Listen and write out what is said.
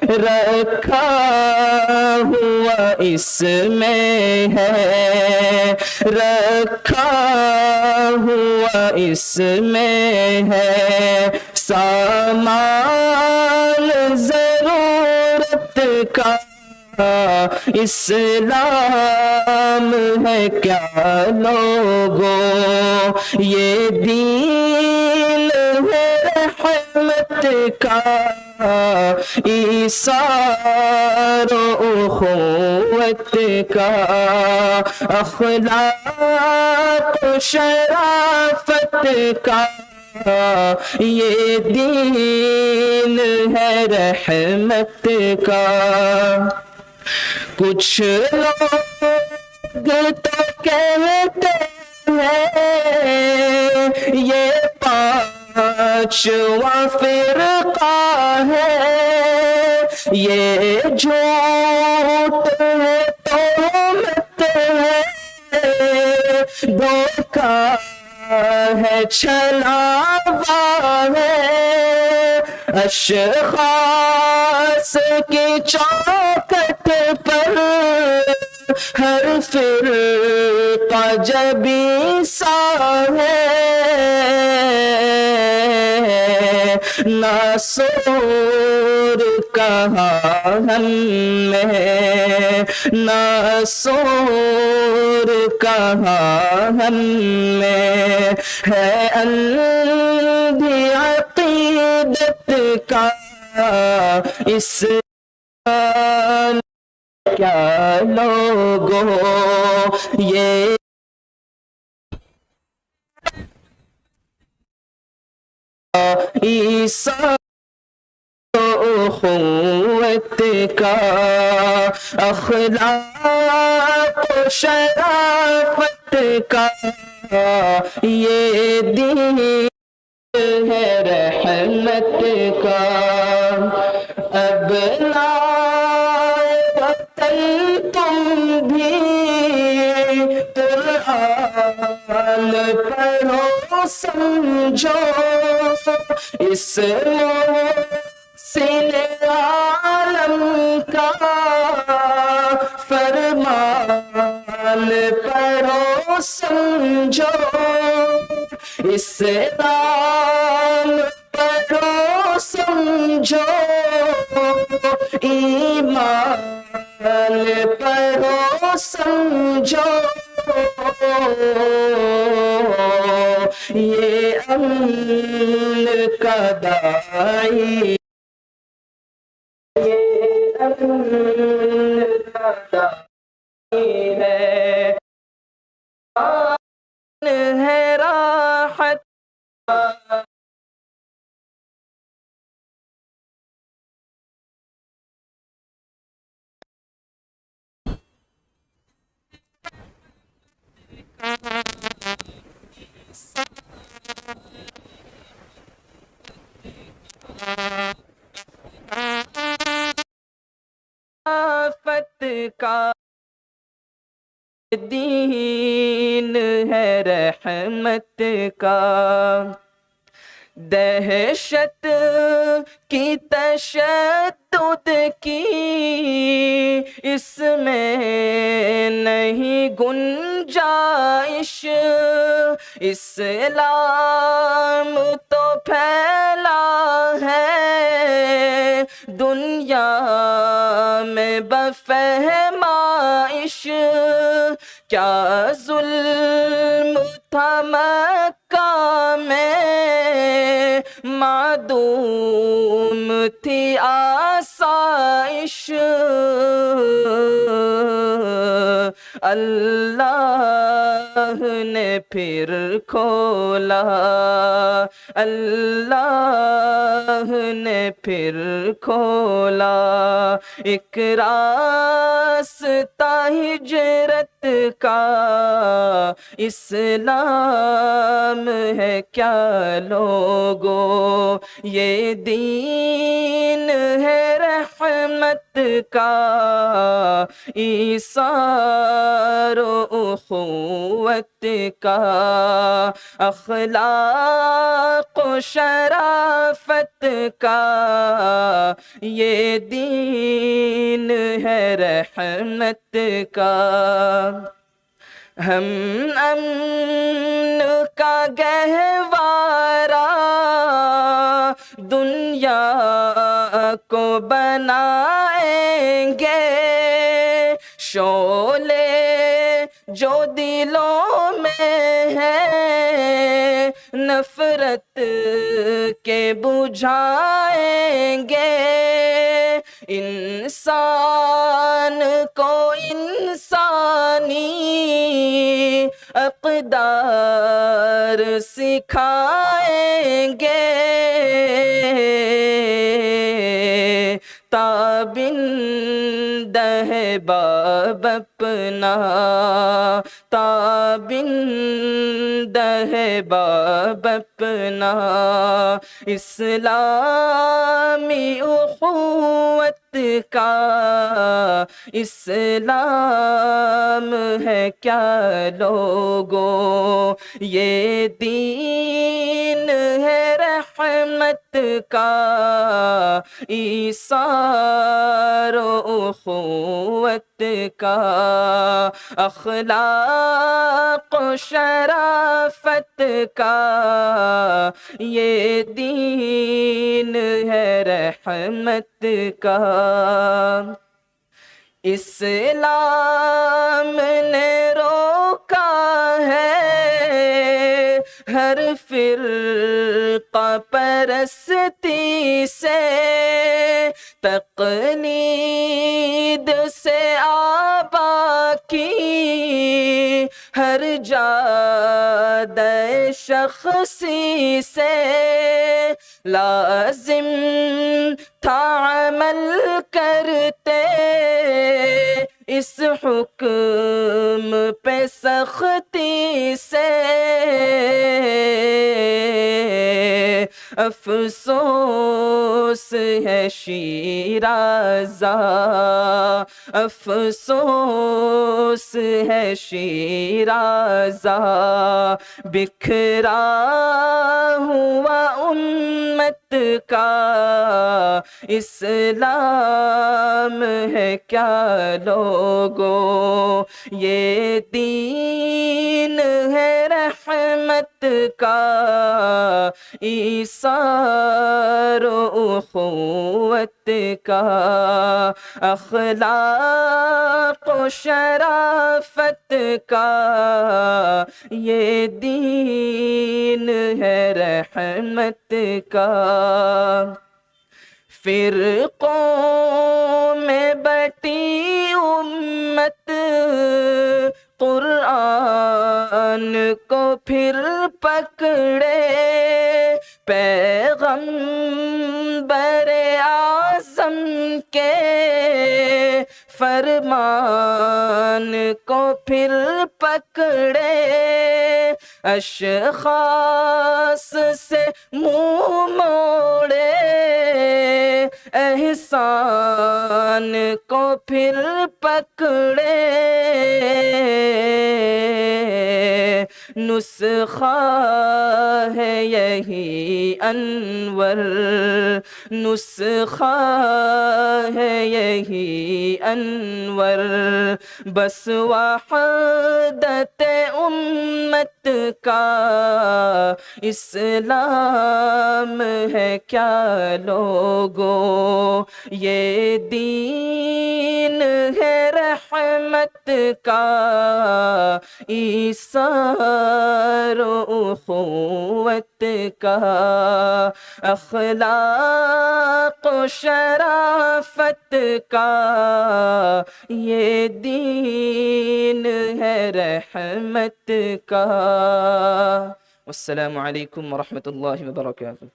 رکھا ہوا اس میں ہے، رکھا ہوا اس میں ہے، سامان ضرورت کا اسلام ہے کیا لوگو، یہ دین ہے رحمت کا ایثار و اخوت کا، اخلاق و شرافت کا، یہ دین ہے رحمت کا۔ کچھ لوگ تو کہتے ہیں یہ پانچواں فرقہ ہے، یہ جھوٹ ہے، تہمت ہے، دھوکہ ہے، چھلاوا ہے، اشخاص کی چوکھٹ پر ہر فرقہ جبی سا ہے، ناصور کہاں ہم میں، ناصور کہاں ہم میں، ہے اندھی عقیدت کا اسلام کیا لوگو، یہ عیسیٰ اخوت کا، اخلاق و شرافت کا، یہ دین ہے رحمت کا۔ ابنائے وطن تم بھی قرآن پڑھو سمجھو، اس محسن عالم کا فرمان پڑھو سمجھو، اسلام پڑھو سمجھو، ایمان پڑھو سمجھو، یہ امن کا داعی، یہ امن کا داعی ہے، ہے راحت آفت کا، دین ہے رحمت کا، دہشت کی تشدد کی اس میں نہیں گنجائش، اسلام تو پھیلا ہے دنیا میں بفہمائش، کیا ظلم تھا مکہ میں معدوم تھی آسائش، اللہ نے پھر کھولا، اللہ نے پھر کھولا ایک راستہ ہجرت کا، اسلام ہے کیا لوگو، یہ دین ہے رحمت رحمت کا، ایثار و اخوت کا، اخلاق و شرافت کا، یہ دین ہے رحمت کا۔ ہم امن کا گہوارہ دنیا کو بنائیں گے، شعلے جو دلوں میں ہے نفرت کے بجھائیں گے، انسان کو انسانی اقدار سکھائیں گے، تابندہ ہے باب اپنا، تابندہ ہے باب اپنا، اسلامی اخوت کا، اسلام ہے کیا لوگو، یہ دین ہے رحمت کا، ایثار و اخوت کا، اخلاق و شرافت کا، یہ دین ہے رحمت کا۔ اسلام نے روکا ہے ہر فرقہ پرستی سے، تقلید سے آبا کی ہر جادہ شخصی سے، لازم تھا عمل کرتے اس حکم پہ سختی سے، افسوس ہے شیرازہ، افسوس ہے شیرازہ، بکھرا ہوا امت کا، اسلام ہے کیا لوگو، یہ دین ہے رحمت کا، ایثار و اخوت کا، اخلاق و شرافت کا، یہ دین ہے رحمت کا۔ فرقوں میں بٹی امت قرآن کو پھر پکڑے، پیغمبر اعظم کے فرمان کو پھر پکڑے، اشخاص سے منہ موڑے، احسان کو پھر پکڑے، نسخہ ہے یہی انور، نسخہ ہے یہی انور، بس وحدت امت کا، اسلام ہے کیا لوگو، یہ دین ہے رحمت کا، ایثار و اخوت کا، اخلاق و شرافت کا، یہ دین ہے رحمت کا۔ والسلام علیکم ورحمۃ اللہ وبرکاتہ۔